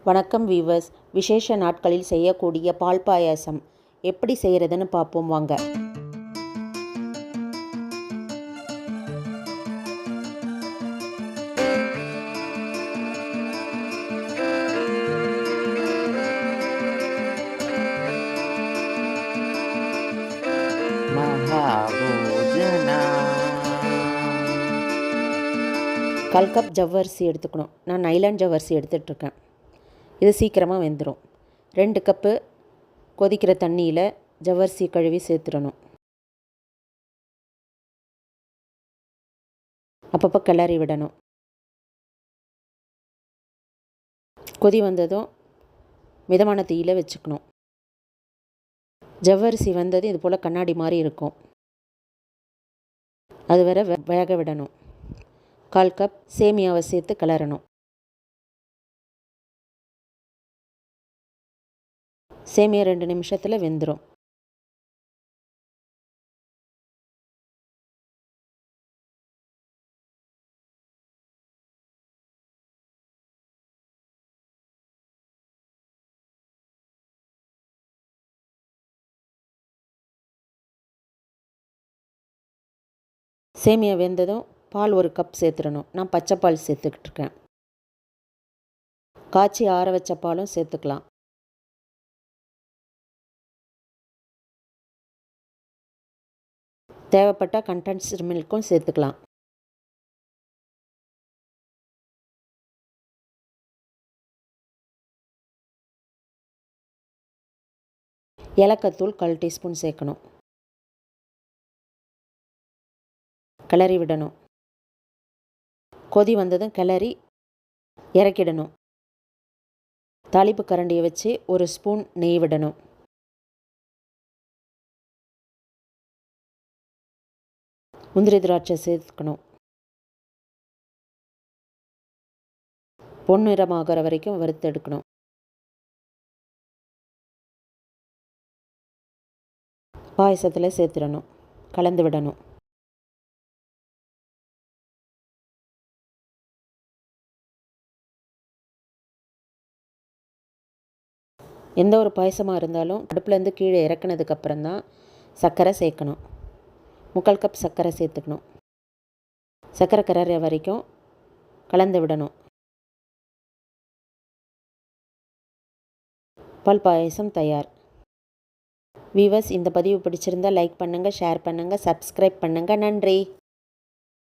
வணக்கம் வீவர்ஸ். விசேஷ நாட்களில் செய்யக்கூடிய பால் பாயாசம் எப்படி செய்கிறதுன்னு பார்ப்போம் வாங்க. கால் கப் ஜவ்வரிசி எடுத்துக்கணும். நான் நைலான் ஜவ்வரிசி எடுத்துகிட்ருக்கேன். இது சீக்கிரமாக வெந்துடும். 2 கப்பு கொதிக்கிற தண்ணியில் ஜவ்வரிசி கழுவி சேர்த்துடணும். அப்பப்போ கிளறி விடணும். கொதி வந்ததும் மிதமான தீயில் வச்சுக்கணும். ஜவ்வரிசி வந்தது இது போல் கண்ணாடி மாதிரி இருக்கும். அது வரை வேக விடணும். 1/4 கப் சேமியாவை சேர்த்து கிளறணும். சேமியா 2 நிமிஷத்தில் வெந்துடும். சேமியா வெந்ததும் பால் 1 கப் சேர்த்துடணும். நான் பச்சை பால் சேர்த்துக்கிட்டு இருக்கேன். காய்ச்சி ஆற வச்ச பாலும் சேர்த்துக்கலாம். தேவைப்பட்டால் கண்டென்ஸ்டு மில்க்கும் சேர்த்துக்கலாம். ஏலக்காய்த்தூள் 1/4 டீஸ்பூன் சேர்க்கணும். கிளறி விடணும். கொதி வந்ததும் கிளறி இறக்கிடணும். தாளிப்பு கரண்டியை வச்சு 1 ஸ்பூன் நெய் விடணும். முந்திரி திராட்சை சேர்த்துக்கணும். பொன்னிறமாகிற வரைக்கும் வறுத்தெடுக்கணும். பாயசத்தில் சேர்த்துடணும். கலந்து விடணும். எந்த ஒரு பாயசமாக இருந்தாலும் அடுப்புலேருந்து கீழே இறக்குனதுக்கப்புறம் தான் சர்க்கரை சேர்க்கணும். 3/4 கப் சர்க்கரை சேர்த்துக்கணும். சர்க்கரை கரையிற வரைக்கும் கலந்து விடணும். பால் பாயசம் தயார். வீவர்ஸ், இந்த பதிவு பிடிச்சிருந்தால் லைக் பண்ணுங்கள், ஷேர் பண்ணுங்கள், சப்ஸ்கிரைப் பண்ணுங்கள். நன்றி.